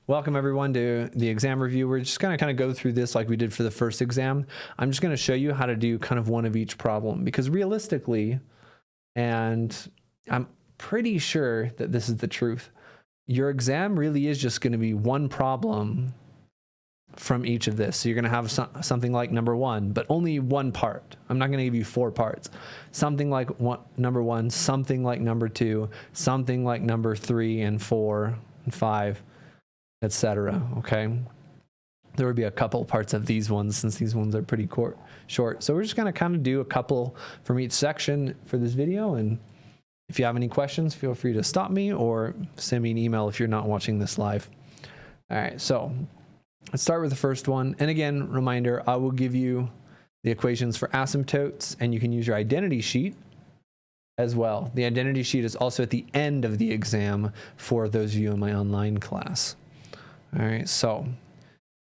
Welcome everyone to the exam review. We're just going to kind of go through this like we did for the first exam. I'm just going to show you how to do kind of one of each problem, because realistically, and I'm pretty sure that this is the truth, your exam really is just going to be one problem from each of this. So you're going to have something like number one, but only one part. I'm not going to give you 4 parts. Something like number one, something like number 2, something like number 3 and 4 and 5, etc. Okay, there would be a couple parts of these ones since these ones are pretty short. So we're just going to kind of do a couple from each section for this video, and if you have any questions, feel free to stop me or send me an email if you're not watching this live. All right, so let's start with the first one. And again, reminder, I will give you the equations for asymptotes, and you can use your identity sheet as well. The identity sheet is also at the end of the exam for those of you in my online class. All right, so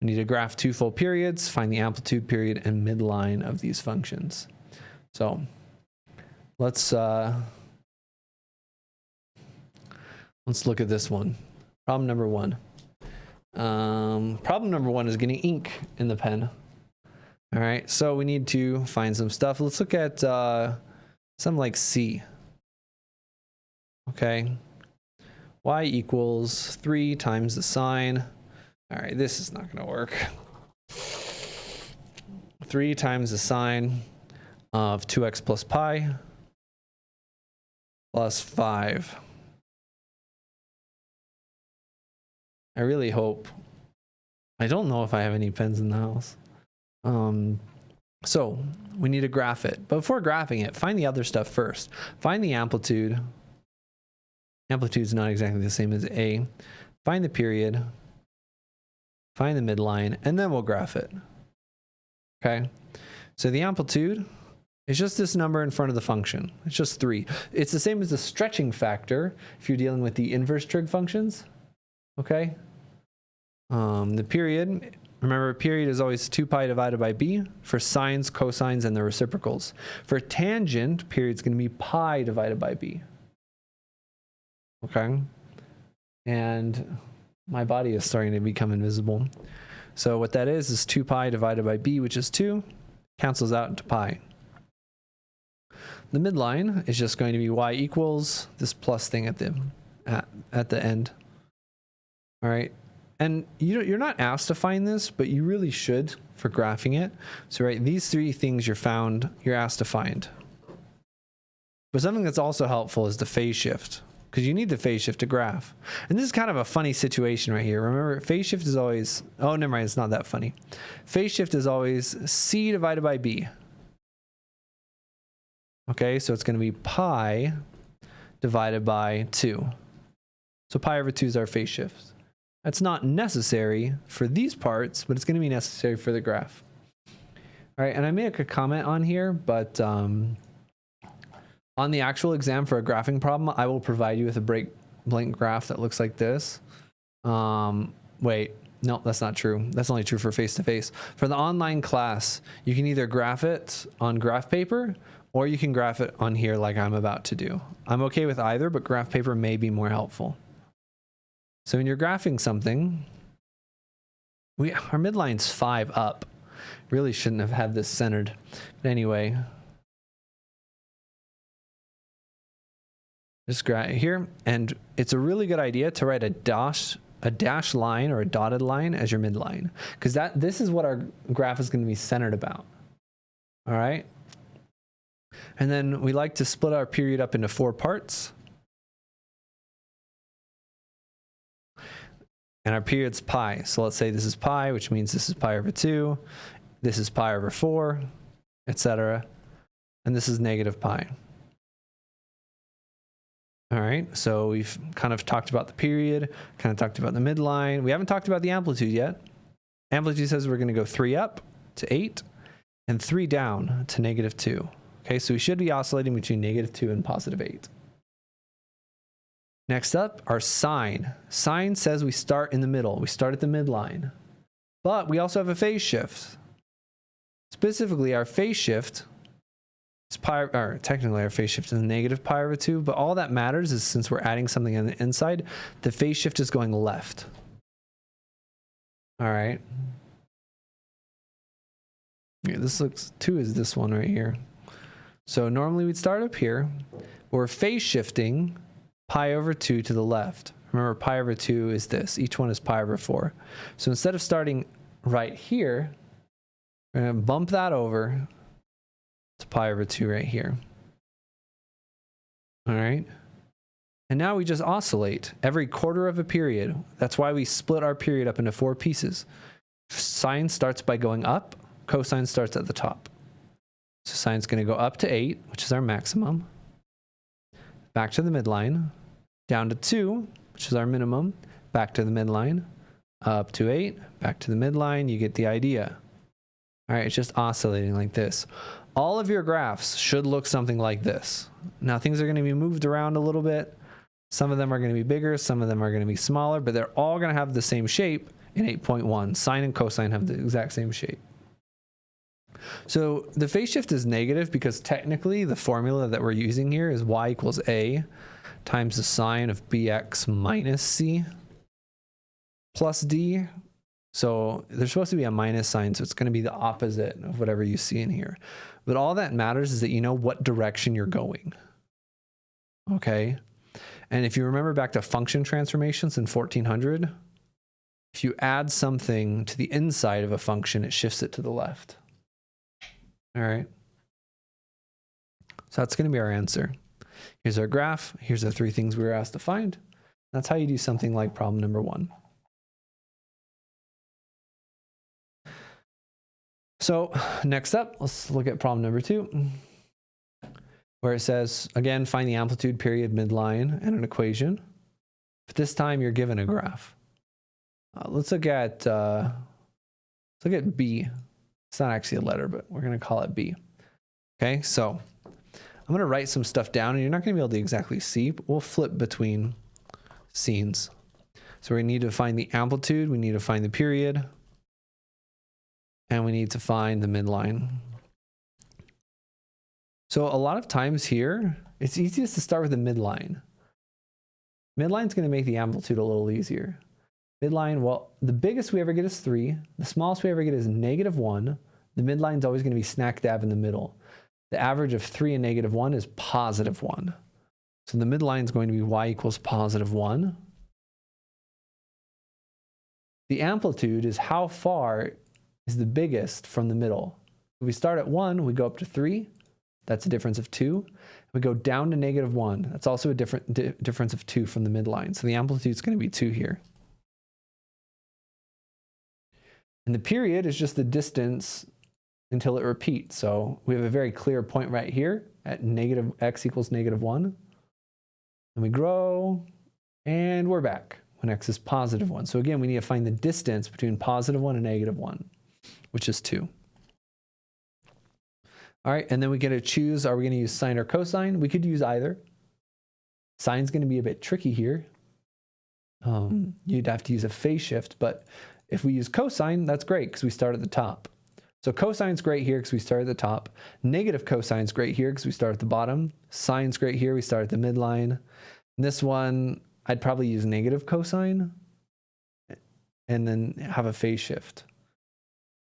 we need to graph 2 full periods, find the amplitude, period, and midline of these functions. So let's look at this one. Problem number 1. Problem number 1 is getting ink in the pen. All right, so we need to find some stuff. Let's look at something like C. Okay, y equals 3 times the sine. All right, this is not going to work. 3 times the sine of 2x plus pi plus 5. I really hope. I don't know if I have any pens in the house. So we need to graph it. But before graphing it, find the other stuff first. Find the amplitude. Amplitude is not exactly the same as A. Find the period. Find the midline, and then we'll graph it. Okay? So the amplitude is just this number in front of the function. It's just 3. It's the same as the stretching factor if you're dealing with the inverse trig functions. Okay? The period, remember, period is always 2 pi divided by b for sines, cosines, and the reciprocals. For tangent, period is going to be pi divided by b. Okay? And my body is starting to become invisible. So what that is 2 pi divided by b, which is 2, cancels out into pi. The midline is just going to be y equals this plus thing at the end. All right. And you're not asked to find this, but you really should for graphing it. So right, these 3 things you're asked to find. But something that's also helpful is the phase shift, because you need the phase shift to graph. And this is kind of a funny situation right here. Remember, phase shift is always, oh, never mind, it's not that funny. Phase shift is always c divided by b. Okay, so it's going to be pi divided by 2. So pi over 2 is our phase shift. That's not necessary for these parts, but it's going to be necessary for the graph. All right, and I make a comment on here, but on the actual exam for a graphing problem, I will provide you with a blank graph that looks like this. Wait, no, that's not true. That's only true for face-to-face. For the online class, you can either graph it on graph paper, or you can graph it on here like I'm about to do. I'm okay with either, but graph paper may be more helpful. So when you're graphing something, our midline's 5 up. Really shouldn't have had this centered. But anyway, just graph here. And it's a really good idea to write a dash line or a dotted line as your midline, because this is what our graph is going to be centered about. All right. And then we like to split our period up into 4 parts. And our period's pi. So let's say this is pi, which means this is pi over 2. This is pi over 4, etc. And this is negative pi. All right, so we've kind of talked about the period, kind of talked about the midline. We haven't talked about the amplitude yet. Amplitude says we're going to go 3 up to 8 and 3 down to negative 2. Okay, so we should be oscillating between negative 2 and positive 8. Next up, our sine. Sine says we start in the middle. We start at the midline. But we also have a phase shift. Specifically, our phase shift is pi, or technically our phase shift is negative pi over 2, but all that matters is since we're adding something on the inside, the phase shift is going left. All right. Yeah, this looks 2 is this one right here. So normally we'd start up here. We're phase shifting pi over 2 to the left. Remember, pi over 2 is this. Each one is pi over 4. So instead of starting right here, we're going to bump that over to pi over 2 right here. All right. And now we just oscillate every quarter of a period. That's why we split our period up into 4 pieces. Sine starts by going up. Cosine starts at the top. So sine's going to go up to 8, which is our maximum. Back to the midline. Down to 2, which is our minimum. Back to the midline. Up to 8. Back to the midline. You get the idea. All right, it's just oscillating like this. All of your graphs should look something like this. Now things are going to be moved around a little bit. Some of them are going to be bigger, some of them are going to be smaller, but they're all going to have the same shape in 8.1. Sine and cosine have the exact same shape. So the phase shift is negative because technically the formula that we're using here is y equals a times the sine of bx minus c plus d. So there's supposed to be a minus sign, so it's going to be the opposite of whatever you see in here. But all that matters is that you know what direction you're going. Okay? And if you remember back to function transformations in 1400, if you add something to the inside of a function, it shifts it to the left. All right. So that's going to be our answer. Here's our graph. Here's the 3 things we were asked to find. That's how you do something like problem number 1. So next up, let's look at problem number 2. Where it says, again, find the amplitude, period, midline, and an equation. But this time you're given a graph. Let's look at B. It's not actually a letter, but we're going to call it B. Okay, so I'm going to write some stuff down, and you're not going to be able to exactly see, but we'll flip between scenes. So we need to find the amplitude, we need to find the period, and we need to find the midline. So a lot of times here, it's easiest to start with the midline. Midline's going to make the amplitude a little easier. Midline, well, the biggest we ever get is 3. The smallest we ever get is -1. The midline's always going to be smack dab in the middle. The average of 3 and -1 is +1. So the midline is going to be y equals +1. The amplitude is how far is the biggest from the middle. If we start at 1, we go up to 3. That's a difference of 2. We go down to -1. That's also a difference of 2 from the midline. So the amplitude is going to be 2 here. And the period is just the distance until it repeats. So we have a very clear point right here at x equals -1. And we grow, and we're back when x is +1. So again, we need to find the distance between +1 and -1, which is 2. All right, and then we get to choose, are we going to use sine or cosine? We could use either. Sine's going to be a bit tricky here. You'd have to use a phase shift, but if we use cosine, that's great because we start at the top. So cosine's great here because we start at the top. Negative cosine's great here because we start at the bottom. Sine's great here, we start at the midline. And this one, I'd probably use negative cosine and then have a phase shift.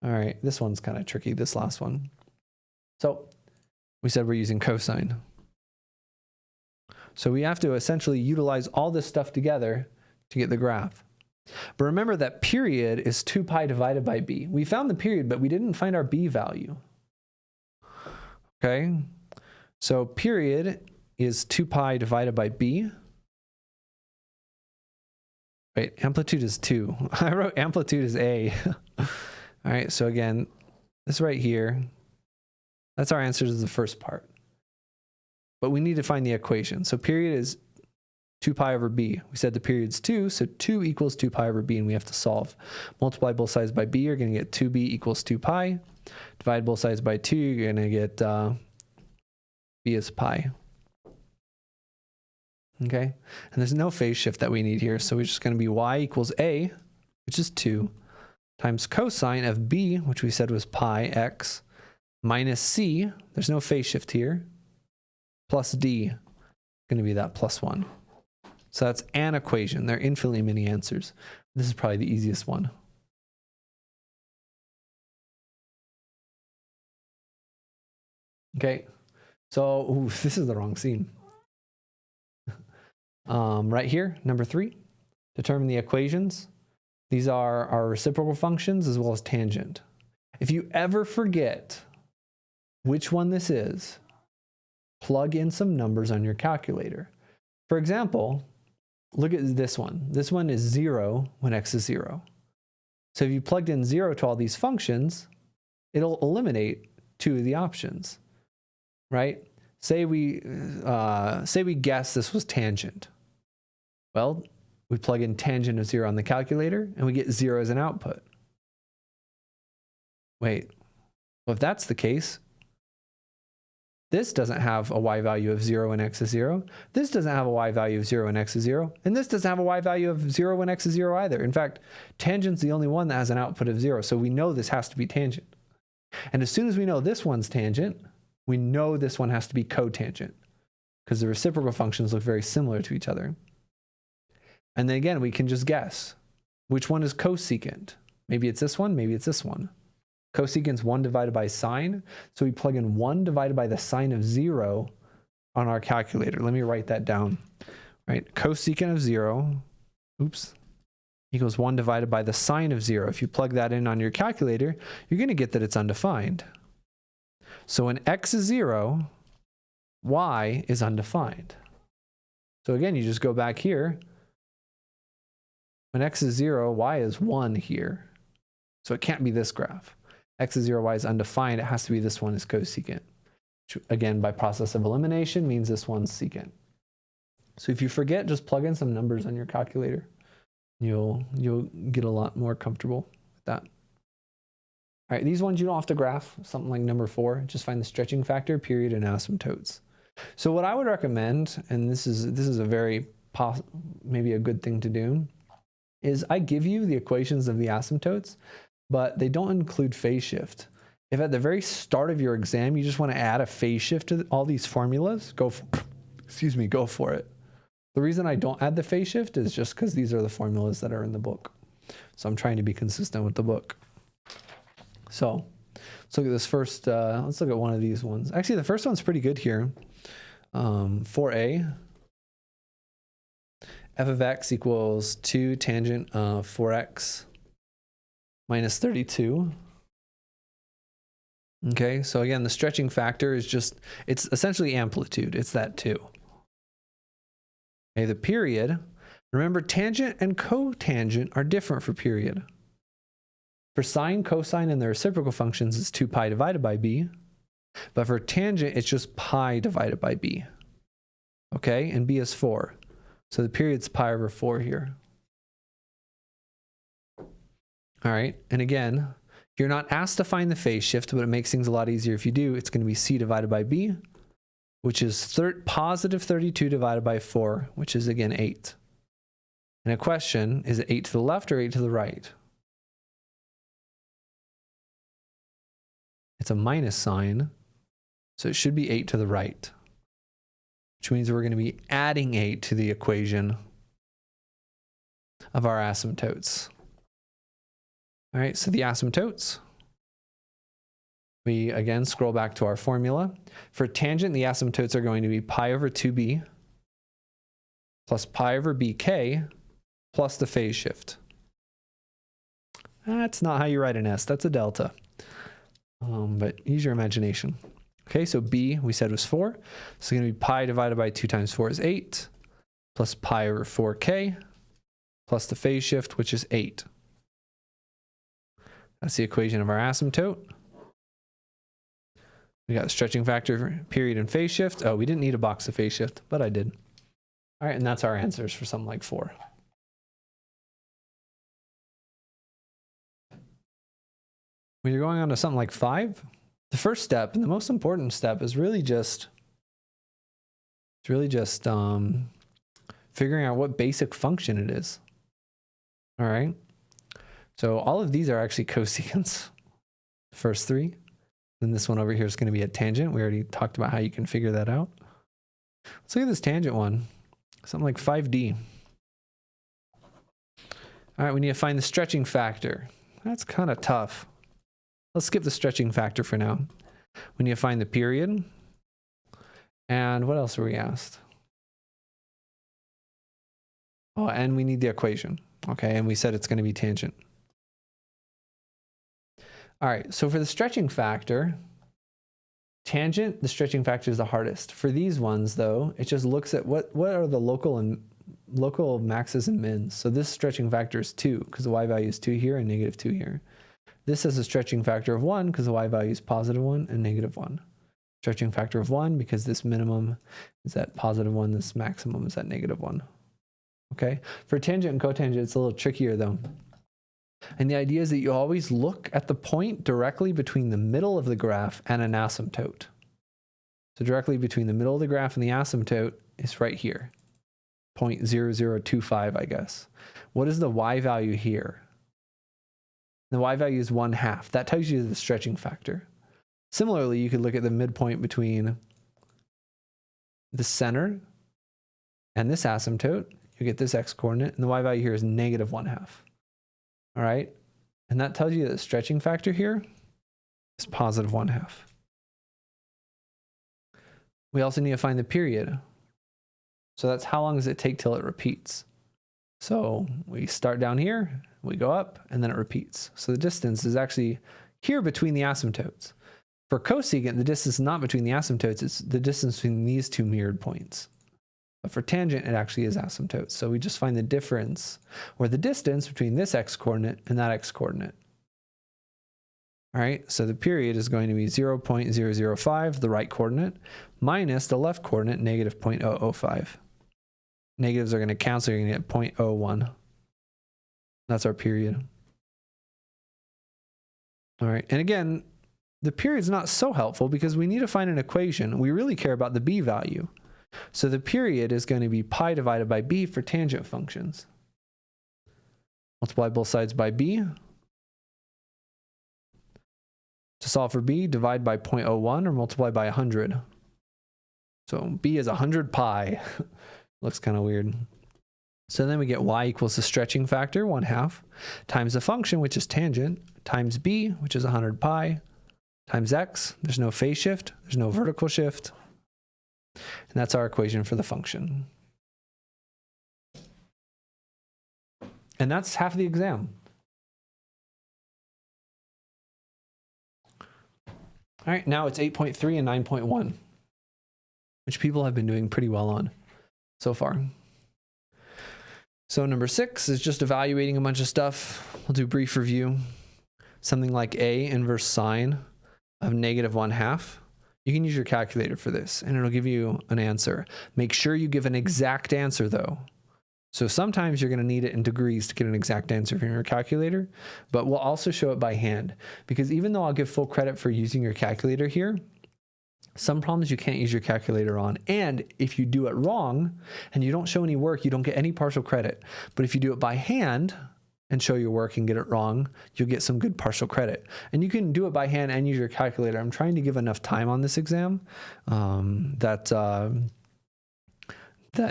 All right, this one's kind of tricky, this last one. So we said we're using cosine. So we have to essentially utilize all this stuff together to get the graph. But remember that period is 2 pi divided by b. We found the period, but we didn't find our b value. Okay, so period is 2 pi divided by b. Wait, amplitude is 2. I wrote amplitude is a. All right, so again, this right here, that's our answer to the first part. But we need to find the equation. So period is 2 pi over b. We said the period's 2, so 2 equals 2 pi over b, and we have to solve. Multiply both sides by b, you're going to get 2b equals 2 pi. Divide both sides by 2, you're going to get b is pi. Okay, and there's no phase shift that we need here, so we're just going to be y equals a, which is 2, times cosine of b, which we said was pi x, minus c, there's no phase shift here, plus d, going to be that +1. So that's an equation. There are infinitely many answers. This is probably the easiest one. Okay, so ooh, this is the wrong scene. Right here, number 3, determine the equations. These are our reciprocal functions as well as tangent. If you ever forget which one this is, plug in some numbers on your calculator. For example, look at this one. This one is 0 when x is 0. So if you plugged in 0 to all these functions, it'll eliminate 2 of the options, right? Say we guess this was tangent. Well, we plug in tangent of 0 on the calculator, and we get 0 as an output. Wait, well, if that's the case, this doesn't have a y value of 0 when x is 0. This doesn't have a y value of 0 when x is 0. And this doesn't have a y value of 0 when x is 0 either. In fact, tangent's the only one that has an output of 0. So we know this has to be tangent. And as soon as we know this one's tangent, we know this one has to be cotangent, because the reciprocal functions look very similar to each other. And then again, we can just guess which one is cosecant. Maybe it's this one, maybe it's this one. Cosecant's 1 divided by sine. So we plug in 1 divided by the sine of 0 on our calculator. Let me write that down. Right? Cosecant of 0, oops, equals 1 divided by the sine of 0. If you plug that in on your calculator, you're going to get that it's undefined. So when x is 0, y is undefined. So again, you just go back here. When x is 0, y is 1 here. So it can't be this graph. X is 0, y is undefined. It has to be this one is cosecant. Which, again, by process of elimination, means this one's secant. So if you forget, just plug in some numbers on your calculator. You'll get a lot more comfortable with that. All right, these ones you don't have to graph. Something like number 4. Just find the stretching factor, period, and asymptotes. So what I would recommend, and this is a very maybe a good thing to do, is I give you the equations of the asymptotes, but they don't include phase shift. If at the very start of your exam, you just want to add a phase shift to all these formulas, go for it. The reason I don't add the phase shift is just because these are the formulas that are in the book. So I'm trying to be consistent with the book. So let's look at this first, let's look at one of these ones. Actually, the first one's pretty good here. 4a. F of x equals 2 tangent of 4x minus 32. Okay, so again, the stretching factor is just, it's essentially amplitude. It's that 2. Okay, the period. Remember, tangent and cotangent are different for period. For sine, cosine, and their reciprocal functions is 2 pi divided by b. But for tangent, it's just pi divided by b. Okay, and b is 4. So the period's pi over 4 here. All right, and again, you're not asked to find the phase shift, but it makes things a lot easier if you do. It's going to be c divided by b, which is positive 32 divided by 4, which is again 8. And a question, is it 8 to the left or 8 to the right? It's a minus sign, so it should be 8 to the right, which means we're going to be adding 8 to the equation of our asymptotes. All right, so the asymptotes, we again scroll back to our formula. For tangent, the asymptotes are going to be pi over 2b plus pi over bk plus the phase shift. That's not how you write an S, that's a delta. But use your imagination. Okay, so b we said was 4. So it's going to be pi divided by 2 times 4 is 8, plus pi over 4k, plus the phase shift, which is 8. That's the equation of our asymptote. We got stretching factor, period, and phase shift. Oh, we didn't need a box of phase shift, but I did. All right, and that's our answers for something like 4. When you're going on to something like 5, the first step and the most important step is really just figuring out what basic function it is. All right. So all of these are actually cosecants, the first 3. Then this one over here is going to be a tangent. We already talked about how you can figure that out. Let's look at this tangent one, something like 5D. All right, we need to find the stretching factor. That's kind of tough. Let's skip the stretching factor for now. We need to find the period. And what else were we asked? Oh, and we need the equation. Okay, and we said it's going to be tangent. All right, so for the stretching factor, tangent, the stretching factor is the hardest. For these ones, though, it just looks at what are the local maxes and mins. So this stretching factor is 2 because the y value is 2 here and negative 2 here. This has a stretching factor of 1 because the y value is positive 1 and negative 1. Stretching factor of 1 because this minimum is at positive 1, this maximum is at negative 1. Okay, for tangent and cotangent, it's a little trickier though. And the idea is that you always look at the point directly between the middle of the graph and an asymptote. So directly between the middle of the graph and the asymptote is right here, 0.0025, I guess. What is the y value here? The y value is 1/2. That tells you the stretching factor. Similarly, you could look at the midpoint between the center and this asymptote. You get this x-coordinate, and the y value here is negative 1/2. All right, and that tells you that the stretching factor here is positive 1/2. We also need to find the period. So that's how long does it take till it repeats. So we start down here, we go up, and then it repeats. So the distance is actually here between the asymptotes. For cosecant, the distance is not between the asymptotes, it's the distance between these two mirrored points. But for tangent, it actually is asymptotes. So we just find the difference, or the distance between this x-coordinate and that x-coordinate. All right, so the period is going to be 0.005, the right coordinate, minus the left coordinate, negative 0.005. Negatives are going to cancel, you're going to get 0.01. That's our period. All right, and again, the period is not so helpful because we need to find an equation. We really care about the b value. So the period is going to be pi divided by b for tangent functions. Multiply both sides by b. To solve for b, divide by 0.01 or multiply by 100. So b is 100 pi. Looks kind of weird. So then we get y equals the stretching factor, 1/2, times the function, which is tangent, times b, which is 100 pi, times x. There's no phase shift. There's no vertical shift. And that's our equation for the function. And that's half the exam. All right, now it's 8.3 and 9.1, which people have been doing pretty well on so far. So number 6 is just evaluating a bunch of stuff. We'll do a brief review. Something like a inverse sine of negative 1/2. You can use your calculator for this, and it'll give you an answer. Make sure you give an exact answer, though. So sometimes you're going to need it in degrees to get an exact answer from your calculator, but we'll also show it by hand. Because even though I'll give full credit for using your calculator here, some problems you can't use your calculator on. And if you do it wrong and you don't show any work, you don't get any partial credit. But if you do it by hand and show your work and get it wrong, you'll get some good partial credit. And you can do it by hand and use your calculator. I'm trying to give enough time on this exam that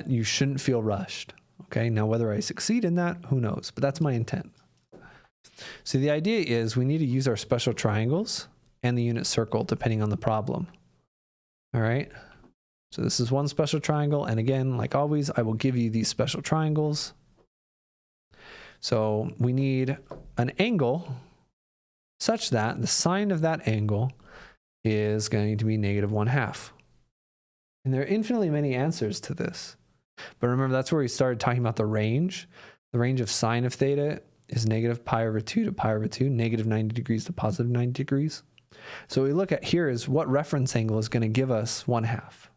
you shouldn't feel rushed. Okay, now whether I succeed in that, who knows? But that's my intent. So the idea is we need to use our special triangles and the unit circle depending on the problem. All right, so this is one special triangle. And again, like always, I will give you these special triangles. So we need an angle such that the sine of that angle is going to be negative 1/2. And there are infinitely many answers to this. But remember, that's where we started talking about the range. The range of sine of theta is negative pi over 2 to pi over 2, negative 90 degrees to positive 90 degrees. So what we look at here is what reference angle is going to give us 1/2.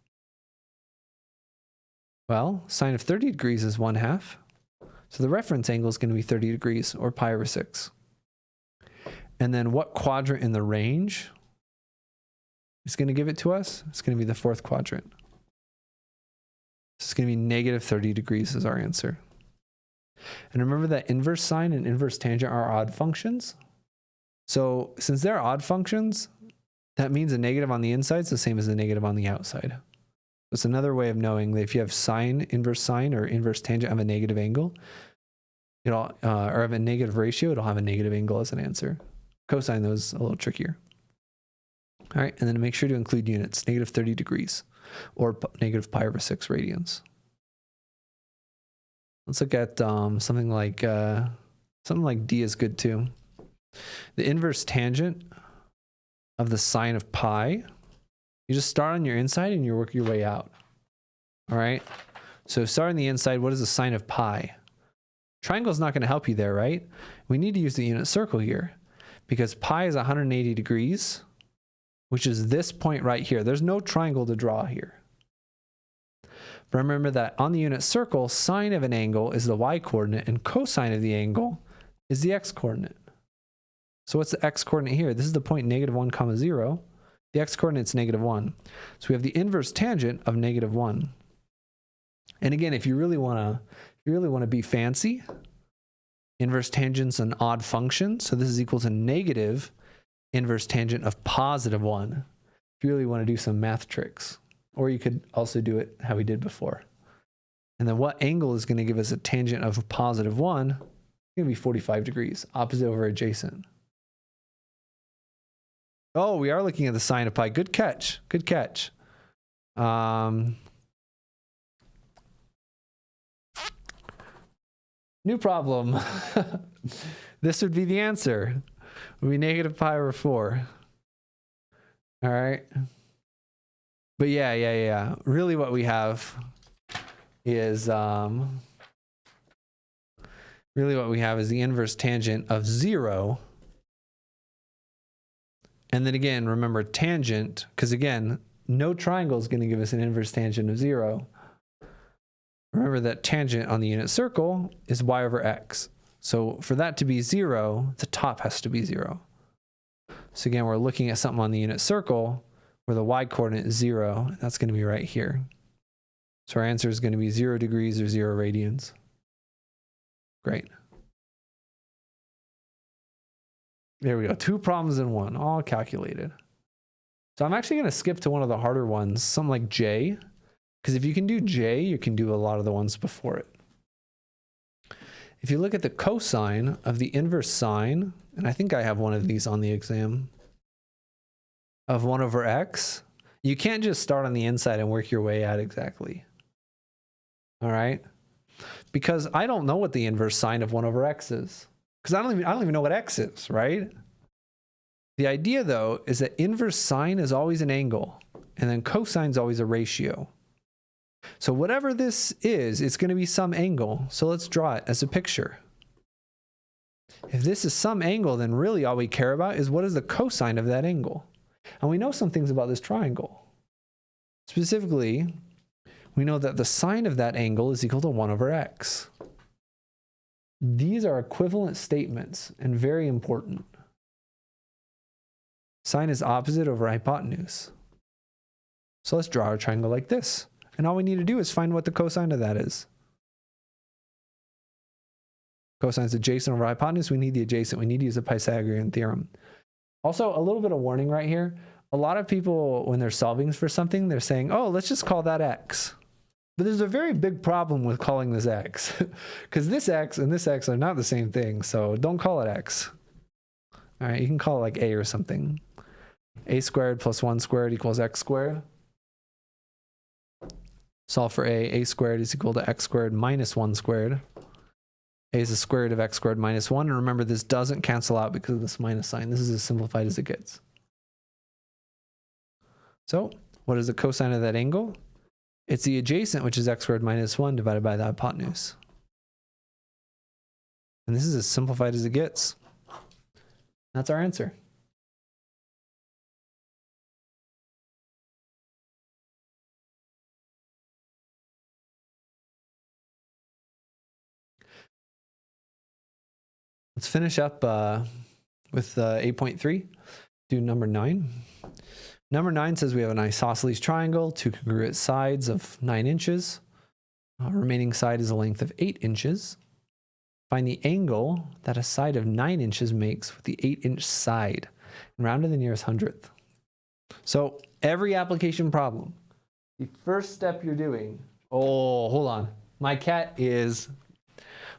Well, sine of 30 degrees is 1/2. So the reference angle is going to be 30 degrees or pi over 6. And then what quadrant in the range is going to give it to us? It's going to be the fourth quadrant. So it's going to be negative 30 degrees is our answer. And remember that inverse sine and inverse tangent are odd functions. So since they're odd functions, that means a negative on the inside is the same as a negative on the outside. It's another way of knowing that if you have sine, or inverse tangent have a negative angle, or have a negative ratio, it'll have a negative angle as an answer. Cosine, though, is a little trickier. All right, and then make sure to include units, negative 30 degrees or negative pi over 6 radians. Let's look at something like D is good too. The inverse tangent of the sine of pi, you just start on your inside and you work your way out. All right, so start on the inside. What is the sine of pi? Triangle is not going to help you there, right? We need to use the unit circle here because pi is 180 degrees, which is this point right here. There's no triangle to draw here. But remember that on the unit circle, sine of an angle is the y-coordinate and cosine of the angle is the x-coordinate. So what's the x-coordinate here? This is the point -1, 0. The x-coordinate is -1. So we have the inverse tangent of -1. And again, if you really want to be fancy, inverse tangent's an odd function. So this is equal to negative inverse tangent of +1. If you really want to do some math tricks. Or you could also do it how we did before. And then what angle is going to give us a tangent of +1? It's going to be 45 degrees, opposite over adjacent. Oh, we are looking at the sine of pi. Good catch. Good catch. New problem. This would be the answer. It would be negative pi over 4. All right. But yeah. Really what we have is the inverse tangent of 0. And then again, remember tangent, because again, no triangle is going to give us an inverse tangent of 0. Remember that tangent on the unit circle is y over x. So for that to be 0, the top has to be 0. So again, we're looking at something on the unit circle where the y-coordinate is 0, and that's going to be right here. So our answer is going to be 0 degrees or 0 radians. Great. There we go. 2 problems in 1, all calculated. So I'm actually going to skip to one of the harder ones, something like J, because if you can do J, you can do a lot of the ones before it. If you look at the cosine of the inverse sine, and I think I have one of these on the exam, of 1 over x, you can't just start on the inside and work your way out exactly. All right? Because I don't know what the inverse sine of 1 over x is. Because I don't even know what x is, right? The idea, though, is that inverse sine is always an angle, and then cosine is always a ratio. So whatever this is, it's going to be some angle. So let's draw it as a picture. If this is some angle, then really all we care about is what is the cosine of that angle. And we know some things about this triangle. Specifically, we know that the sine of that angle is equal to 1 over x. These are equivalent statements and very important. Sine is opposite over hypotenuse. So let's draw our triangle like this. And all we need to do is find what the cosine of that is. Cosine is adjacent over hypotenuse. We need the adjacent. We need to use the Pythagorean theorem. Also, a little bit of warning right here. A lot of people, when they're solving for something, they're saying, oh, let's just call that x. But there's a very big problem with calling this x. Because this x and this x are not the same thing. So don't call it x. All right, you can call it like a or something. A squared plus 1 squared equals x squared. Solve for a squared is equal to x squared minus 1 squared. A is the square root of x squared minus 1. And remember, this doesn't cancel out because of this minus sign. This is as simplified as it gets. So what is the cosine of that angle? It's the adjacent, which is x squared minus 1 divided by the hypotenuse. And this is as simplified as it gets. That's our answer. Let's finish up with 8.3. Do number 9. Number 9 says we have an isosceles triangle, 2 congruent sides of 9 inches. Remaining side is a length of 8 inches. Find the angle that a side of 9 inches makes with the 8-inch side, and round to the nearest hundredth. So every application problem, the first step you're doing, oh, hold on. My cat is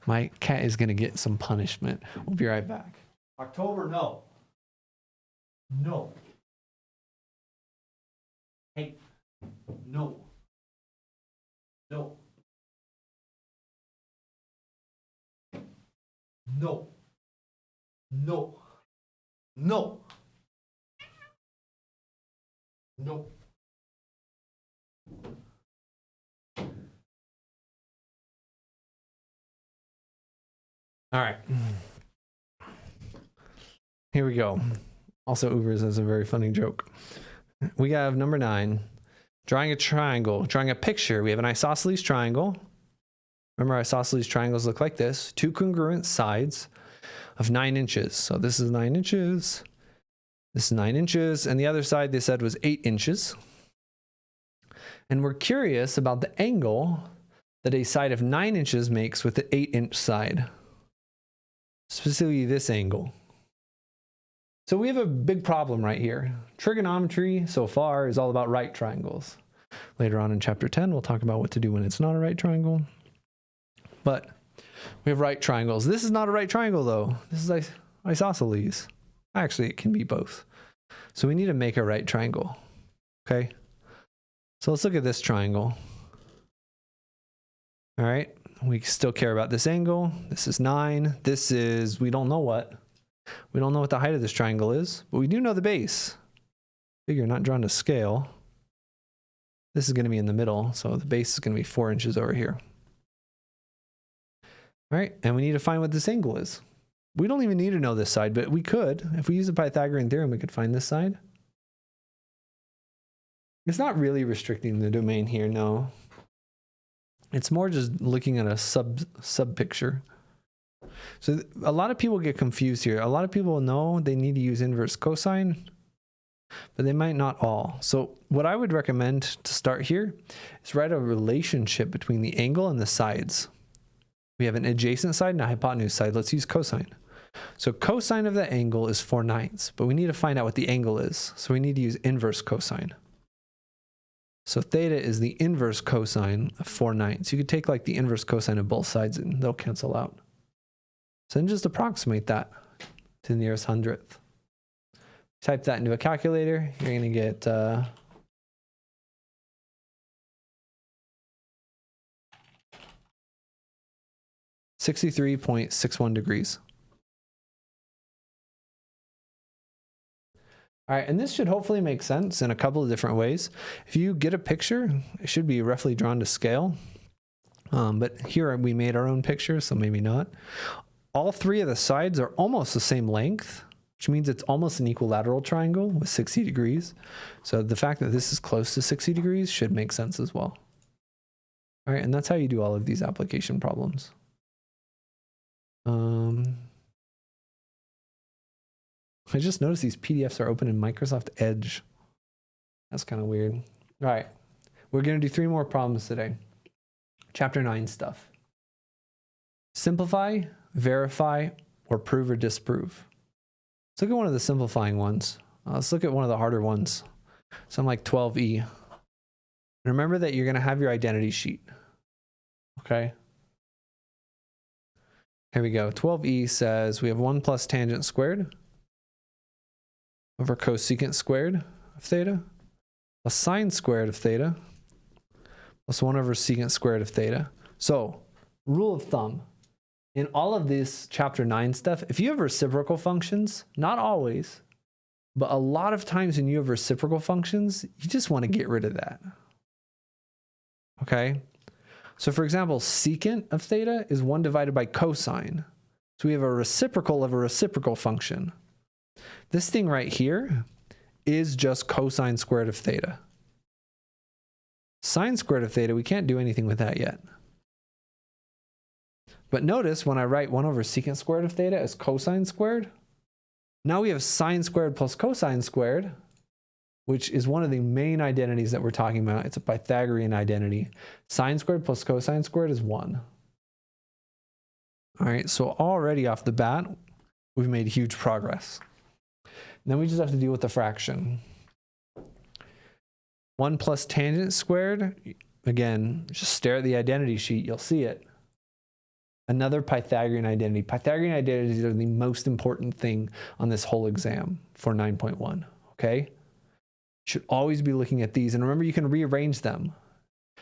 going to get some punishment. We'll be right back. October, no. No. Hey, no. No. No. No. No. No. All right. Here we go. Also, Ubers has a very funny joke. We have number 9. Drawing a triangle. Drawing a picture. We have an isosceles triangle. Remember, isosceles triangles look like this. 2 congruent sides of 9 inches. So this is 9 inches. This is 9 inches. And the other side they said was 8 inches. And we're curious about the angle that a side of 9 inches makes with the 8-inch side. Specifically this angle. So we have a big problem right here. Trigonometry so far is all about right triangles. Later on in chapter 10, we'll talk about what to do when it's not a right triangle. But we have right triangles. This is not a right triangle though. This is isosceles. Actually, it can be both. So we need to make a right triangle. Okay. So let's look at this triangle. All right. We still care about this angle. This is 9. This is, we don't know what. We don't know what the height of this triangle is, but we do know the base. Figure not drawn to scale. This is going to be in the middle, so the base is going to be 4 inches over here. All right, and we need to find what this angle is. We don't even need to know this side, but we could. If we use the Pythagorean theorem, we could find this side. It's not really restricting the domain here, no. It's more just looking at a sub picture. So a lot of people get confused here. A lot of people know they need to use inverse cosine, but they might not all. So what I would recommend to start here is write a relationship between the angle and the sides. We have an adjacent side and a hypotenuse side. Let's use cosine. So cosine of the angle is 4/9, but we need to find out what the angle is. So we need to use inverse cosine. So theta is the inverse cosine of 4/9. You could take like the inverse cosine of both sides and they'll cancel out. So then just approximate that to the nearest hundredth. Type that into a calculator. You're going to get 63.61 degrees. All right, and this should hopefully make sense in a couple of different ways. If you get a picture, it should be roughly drawn to scale. But here we made our own picture, so maybe not. All 3 of the sides are almost the same length, which means it's almost an equilateral triangle with 60 degrees. So the fact that this is close to 60 degrees should make sense as well. All right, and that's how you do all of these application problems. I just noticed these PDFs are open in Microsoft Edge. That's kind of weird. All right, we're going to do 3 more problems today. Chapter 9 stuff. Simplify, verify, or prove or disprove. Let's look at one of the simplifying ones. Let's look at one of the harder ones. Something like 12e. And remember that you're going to have your identity sheet. Okay. Here we go. 12e says we have 1 plus tangent squared over cosecant squared of theta plus sine squared of theta plus 1 over secant squared of theta. So, rule of thumb. In all of this chapter 9 stuff, if you have reciprocal functions, not always, but a lot of times when you have reciprocal functions, you just want to get rid of that. Okay? So for example, secant of theta is 1 divided by cosine. So we have a reciprocal of a reciprocal function. This thing right here is just cosine squared of theta. Sine squared of theta, we can't do anything with that yet. But notice when I write 1 over secant squared of theta as cosine squared, now we have sine squared plus cosine squared, which is one of the main identities that we're talking about. It's a Pythagorean identity. Sine squared plus cosine squared is 1. All right, so already off the bat, we've made huge progress. And then we just have to deal with the fraction. 1 plus tangent squared, again, just stare at the identity sheet, you'll see it. Another Pythagorean identity. Pythagorean identities are the most important thing on this whole exam for 9.1, okay? Should always be looking at these. And remember, you can rearrange them.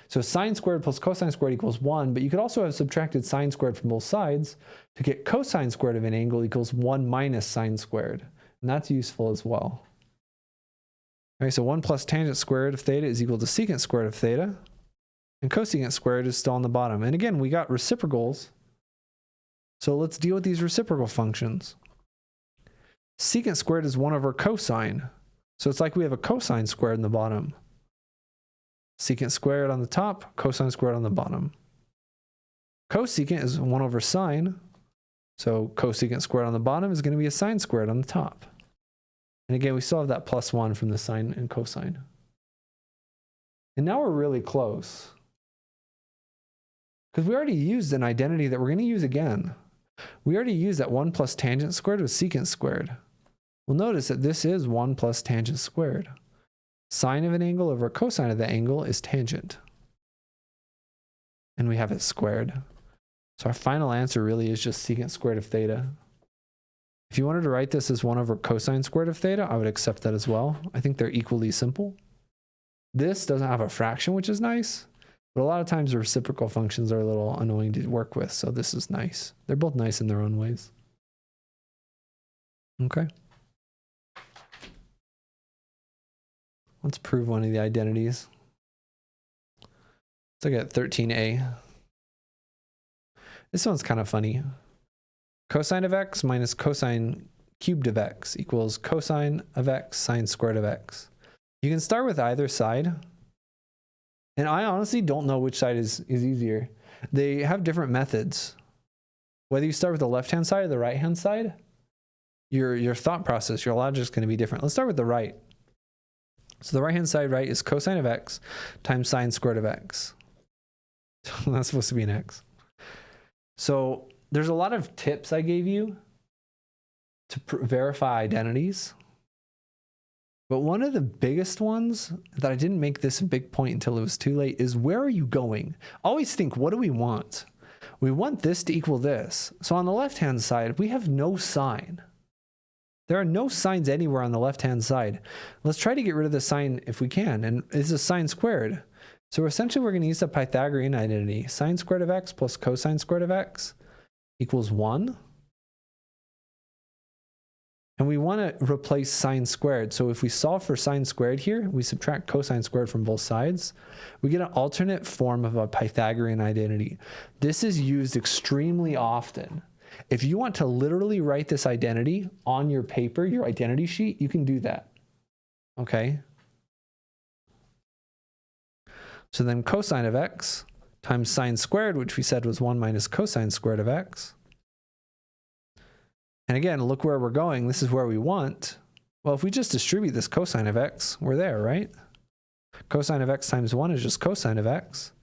So sine squared plus cosine squared equals 1, but you could also have subtracted sine squared from both sides to get cosine squared of an angle equals 1 minus sine squared. And that's useful as well. All right, so 1 plus tangent squared of theta is equal to secant squared of theta. And cosecant squared is still on the bottom. And again, we got reciprocals. So let's deal with these reciprocal functions. Secant squared is 1 over cosine. So it's like we have a cosine squared in the bottom. Secant squared on the top, cosine squared on the bottom. Cosecant is 1 over sine. So cosecant squared on the bottom is going to be a sine squared on the top. And again, we still have that plus 1 from the sine and cosine. And now we're really close. Because we already used an identity that we're going to use again. We already used that 1 plus tangent squared with secant squared. Well, notice that this is 1 plus tangent squared. Sine of an angle over cosine of the angle is tangent. And we have it squared. So our final answer really is just secant squared of theta. If you wanted to write this as 1 over cosine squared of theta, I would accept that as well. I think they're equally simple. This doesn't have a fraction, which is nice. But a lot of times the reciprocal functions are a little annoying to work with, so this is nice. They're both nice in their own ways. Okay. Let's prove one of the identities. Let's look at 13a. This one's kind of funny. Cosine of x minus cosine cubed of x equals cosine of x sine squared of x. You can start with either side. And I honestly don't know which side is easier. They have different methods. Whether you start with the left-hand side or the right-hand side, your thought process, your logic is going to be different. Let's start with the right. So the right-hand side, right, is cosine of x times sine squared of x. That's supposed to be an x. So there's a lot of tips I gave you to verify identities. But one of the biggest ones that I didn't make this a big point until it was too late is, where are you going? Always think, what do we want? We want this to equal this. So on the left-hand side, we have no sign. There are no signs anywhere on the left-hand side. Let's try to get rid of the sign if we can. And it's a sine squared. So essentially, we're going to use the Pythagorean identity. Sine squared of x plus cosine squared of x equals 1. And we want to replace sine squared. So if we solve for sine squared here, we subtract cosine squared from both sides. We get an alternate form of a Pythagorean identity. This is used extremely often. If you want to literally write this identity on your paper, your identity sheet, you can do that. Okay? So then cosine of x times sine squared, which we said was 1 minus cosine squared of x. And again, look where we're going. This is where we want. Well, if we just distribute this cosine of x, we're there, right? Cosine of x times 1 is just cosine of x.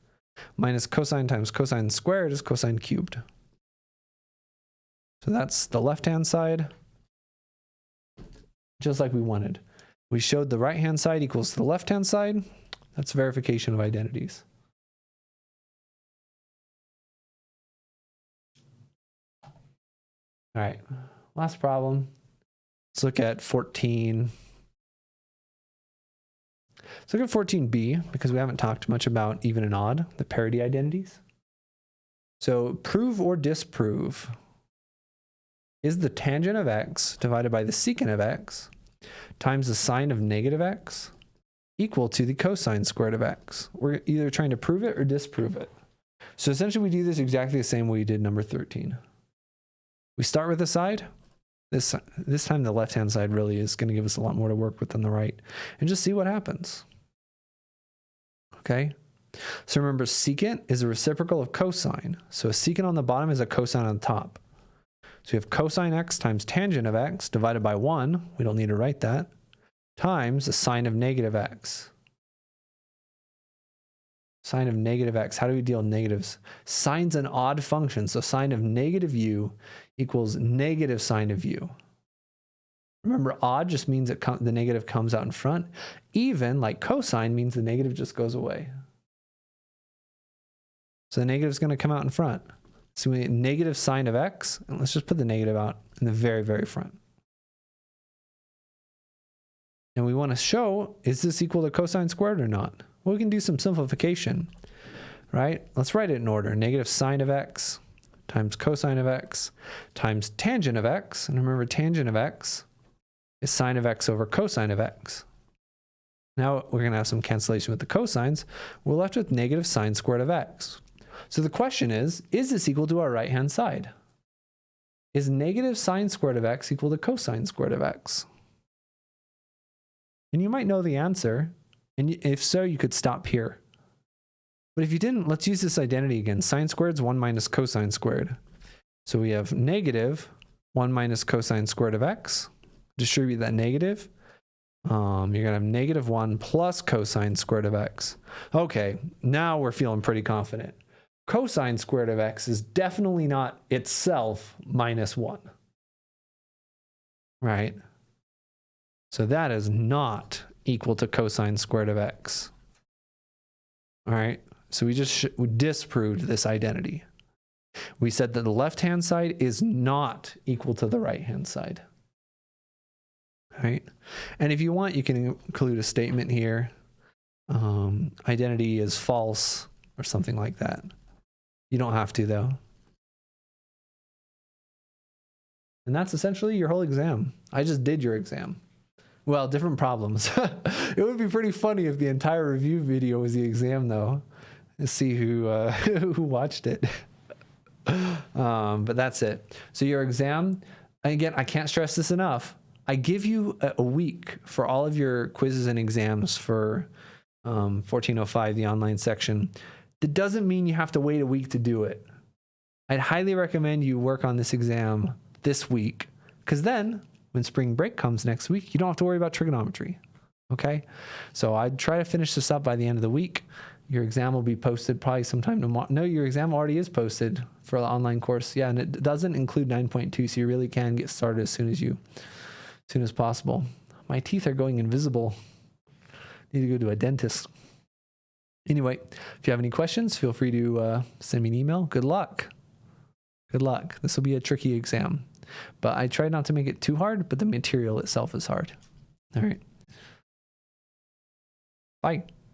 Minus cosine times cosine squared is cosine cubed. So that's the left-hand side, just like we wanted. We showed the right-hand side equals to the left-hand side. That's verification of identities. All right, last problem. Let's look at 14. Let's look at 14b, because we haven't talked much about even and odd, the parity identities. So prove or disprove. Is the tangent of x divided by the secant of x times the sine of negative x equal to the cosine squared of x? We're either trying to prove it or disprove it. So essentially we do this exactly the same way we did number 13. We start with the side. This time the left-hand side really is going to give us a lot more to work with than the right. And just see what happens. Okay? So remember, secant is a reciprocal of cosine. So a secant on the bottom is a cosine on the top. So we have cosine x times tangent of x divided by 1. We don't need to write that. Times the sine of negative x. Sine of negative x. How do we deal with negatives? Sine's an odd function. So sine of negative u equals negative sine of u. Remember, odd just means that the negative comes out in front. Even, like cosine, means the negative just goes away. So the negative is going to come out in front. So we get negative sine of x, and let's just put the negative out in the very, very front. And we want to show, is this equal to cosine squared or not? Well, we can do some simplification, right? Let's write it in order. Negative sine of x times cosine of x times tangent of x. And remember, tangent of x is sine of x over cosine of x. Now we're going to have some cancellation with the cosines. We're left with negative sine squared of x. So the question is this equal to our right-hand side? Is negative sine squared of x equal to cosine squared of x? And you might know the answer, and if so, you could stop here. But if you didn't, let's use this identity again. Sine squared is 1 minus cosine squared. So we have negative 1 minus cosine squared of x. Distribute that negative. You're going to have negative 1 plus cosine squared of x. Okay, now we're feeling pretty confident. Cosine squared of x is definitely not itself minus 1. Right? So that is not equal to cosine squared of x. All right, so we just disproved this identity. We said that the left-hand side is not equal to the right-hand side. All right, and if you want, you can include a statement here. Identity is false or something like that. You don't have to, though. And that's essentially your whole exam. I just did your exam. Well, different problems. It would be pretty funny if the entire review video was the exam, though. Let's see who watched it. But that's it. So your exam, again, I can't stress this enough. I give you a week for all of your quizzes and exams for 1405, the online section. That doesn't mean you have to wait a week to do it. I'd highly recommend you work on this exam this week, because then when spring break comes next week, you don't have to worry about trigonometry. Okay? So I'd try to finish this up by the end of the week. Your exam will be posted probably sometime tomorrow. No, your exam already is posted for the online course. Yeah, and it doesn't include 9.2, so you really can get started as soon as possible. My teeth are going invisible. Need to go to a dentist. Anyway, if you have any questions, feel free to send me an email. Good luck. Good luck. This will be a tricky exam. But I try not to make it too hard, but the material itself is hard. All right. Bye.